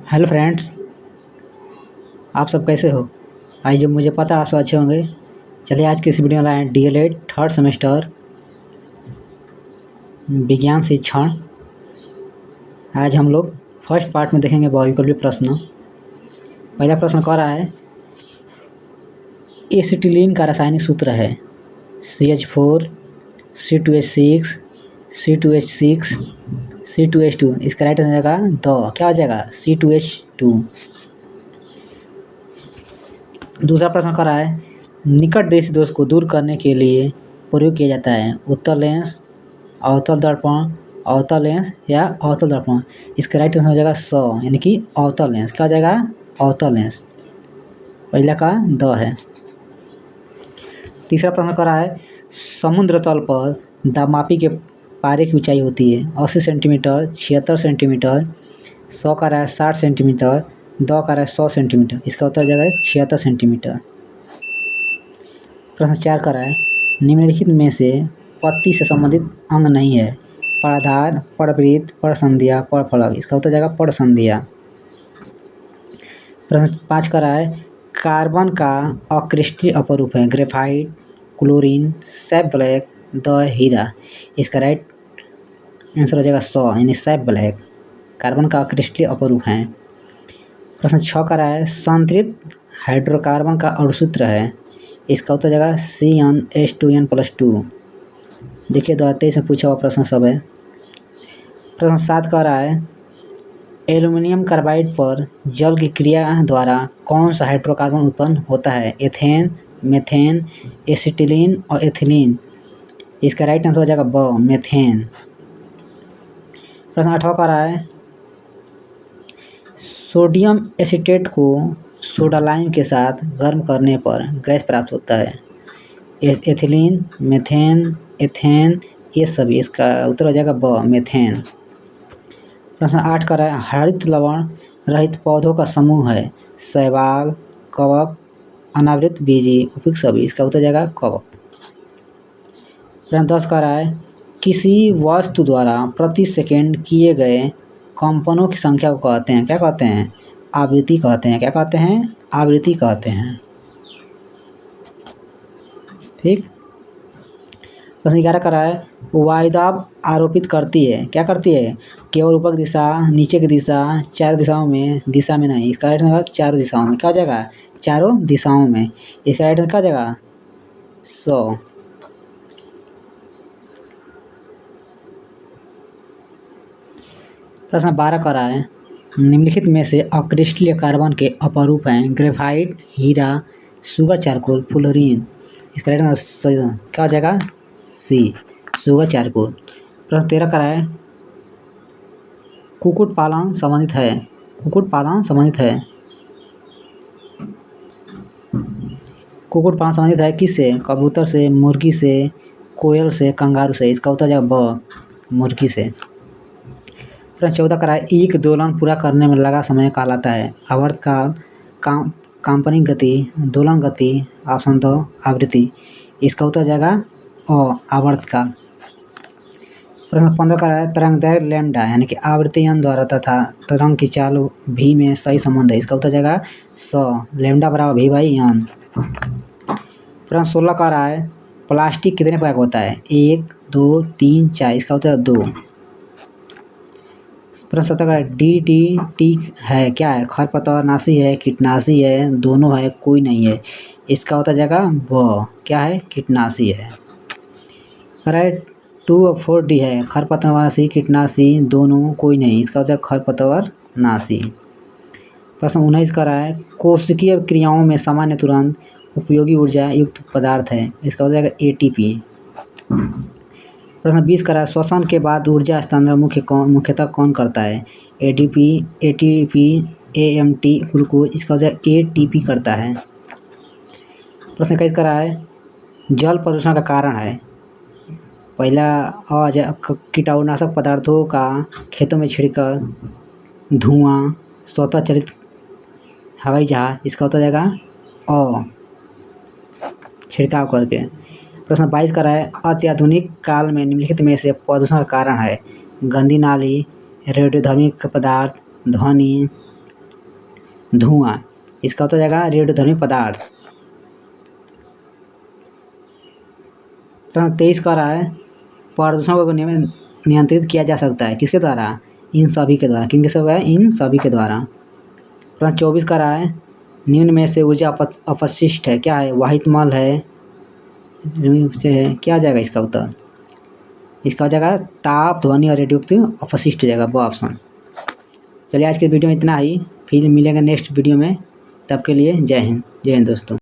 Hello friends, आप सब कैसे हो। आज जब मुझे पता आप सब अच्छे होंगे। चलिए आज की इस वीडियो में लाए हैं DL8 थर्ड सेमेस्टर विज्ञान शिक्षण। आज हम लोग फर्स्ट पार्ट में देखेंगे बहुविकल्पी प्रश्न। पहला प्रश्न कह रहा है एसिटिलीन का रासायनिक सूत्र है CH4 C2H6 C2H6 C2H2। इसका राइट हो जाएगा क्या हो जाएगा C2H2। दूसरा प्रश्न कर रहा है निकट दृष्टि दोष को दूर करने के लिए प्रयोग किया जाता है उत्तल लेंस, अवतल दर्पण, अवतल लेंस या अवतल दर्पण। इसका राइट आंसर हो जाएगा 100 यानी कि अवतल लेंस। क्या हो जाएगा अवतल लेंस। पहला का द है। तीसरा प्रश्न कर रहा है समुद्र तल पर दामापी के पारे की ऊंचाई होती है 80 सेंटीमीटर, 76 सेंटीमीटर, 100 का रहा है 60 सेंटीमीटर, 2 का रहा है 100 सेंटीमीटर। इसका उत्तर हो जाएगा 76 सेंटीमीटर। प्रश्न 4 का रहा है निम्नलिखित में से पत्ती से संबंधित अंग नहीं है पराधार, परवृत्त, परसंध्या, परफलक। इसका उत्तर जाएगा परसंध्या। प्रश्न 5 का रहा है कार्बन का अक्रिस्टलीय अपरूप है ग्रेफाइट, क्लोरीन, सैप ब्लैक, द हीरा। इसका राइट आंसर हो जाएगा 100 यानी सैप ब्लैक। कार्बन का अक्रिस्टलीय अपरूप है। प्रश्न 6 का रहा है संतृप्त हाइड्रोकार्बन का अणुसूत्र है। इसका उत्तर जाएगा CnH2n+2। देखिए 2023 में पूछा हुआ प्रश्न सब है। प्रश्न 7 का रहा है एल्युमिनियम कार्बाइड पर जल की क्रिया द्वारा कौन सा हाइड्रोकार्बन उत्पन्न होता है एथेन, मेथेन, एसिटिलीन और एथिलीन। इसका राइट आंसर हो जाएगा मेथेन। प्रश्न 8 का रहा है सोडियम एसीटेट को सोडा लाइम के साथ गर्म करने पर गैस प्राप्त होता है एथिलीन, मेथेन, एथेन, ये सभी। इसका उत्तर हो जाएगा मेथेन। प्रश्न 8 का रहा है हरित लवण रहित पौधों का समूह है शैवाल, कवक, अनावृत बीजी, उपयुक्त सभी। इसका उत्तर जाएगा कवक। प्रश्न 10 का रहा है किसी वस्तु द्वारा प्रति सेकंड किए गए कंपनों की संख्या को कहते हैं क्या कहते हैं आवृत्ति कहते हैं। क्या कहते हैं आवृत्ति कहते हैं। ठीक। प्रश्न 11 का रहा है वायुदाब आरोपित करती है क्या करती है केवल ऊपर की दिशा, नीचे की दिशा, चारों दिशाओं में, दिशा में नहीं। इसका राइट होगा चारों दिशाओं में। क्या हो जाएगा चारों दिशाओं में। इसका राइट क्या हो जाएगा 100। प्रश्न 12 का रहा है निम्नलिखित में से अक्रिस्टलीय कार्बन के अपरूप हैं ग्रेफाइट, हीरा, सुगर चारकोल, फ्लोरीन। इसका राइट क्या हो जाएगा C सुगर चारकोल। प्रश्न 13 का रहा है कुक्कुट पालन संबंधित है कुक्कुट पालन संबंधित है किससे कबूतर से, मुर्गी से, कोयल से, कंगारू से। इसका उत्तर जाएगा मुर्गी से। प्रश्न 14 का है एक दोलन पूरा करने में लगा समय कहलाता है आवर्तकाल, काल्पनिक गति, दोलन गति, ऑप्शन 2 आवृत्ति। इसका उत्तर जाएगा आवर्तकाल। प्रश्न 15 का है तरंगदैर्घ्य लैम्डा यानी कि आवृत्ति n द्वारा तथा तरंग की चाल v में सही संबंध है। इसका उत्तर जाएगा 100 लैम्डा बराबर v/n। प्रश्न 16 का रहा है प्लास्टिक कितने प्रकार का होता है 1, 2, 3, 4। इसका उत्तर है 2। प्रश्न 17 का DDT है क्या है खरपतवारनाशी है, कीटनाशी है, दोनों है, कोई नहीं है। इसका उत्तर जाएगा क्या है कीटनाशी है। राइट 2 और 4D है खरपतवारनाशी, कीटनाशी, दोनों, कोई नहीं। इसका उत्तर खरपतवारनाशी। प्रश्न 19 का रहा है कोशिकीय क्रियाओं में सामान्य तुरंत उपयोगी ऊर्जा युक्त पदार्थ है। इसका उत्तर जाएगा ATP। प्रश्न 20 का रहा है श्वसन के बाद ऊर्जा हस्तांतरण मुख्यतः कौन करता है ATP, AMT, ग्लूकोज। इसका हो जाएगा ATP करता है। प्रश्न 21 का रहा है जल प्रदूषण का कारण है पहला कीटाणुनाशक पदार्थों का खेतों में छिड़कर, धुआं, स्वतः चलित हवाई जहाज। इसका उत्तर जाएगा छिड़काव करके। प्रश्न 22 का रहा है अत्याधुनिक काल में निम्नलिखित में से प्रदूषण का कारण है गंदी नाली, रेडियोधर्मी पदार्थ, ध्वनि, धुआं। इसका उत्तर हो जाएगा रेडियोधर्मी पदार्थ। प्रश्न 23 कह रहा है प्रदूषण को नियंत्रित किया जा सकता है किसके द्वारा? इन सभी के द्वारा। किनके सब है? इन सभी के द्वारा। प्रश्न 24 कह रहा है निम्न में से ऊर्जा अपशिष्ट है, क्या है? वाहित मल है से है, क्या आ जाएगा इसका उत्तर? इसका हो जाएगा ताप, ध्वनि और रेडियोएक्टिव अपशिष्ट हो जाएगा वो ऑप्शन। चलिए आज के वीडियो में इतना ही, फिर मिलेंगे नेक्स्ट वीडियो में, तब के लिए जय हिंद दोस्तों।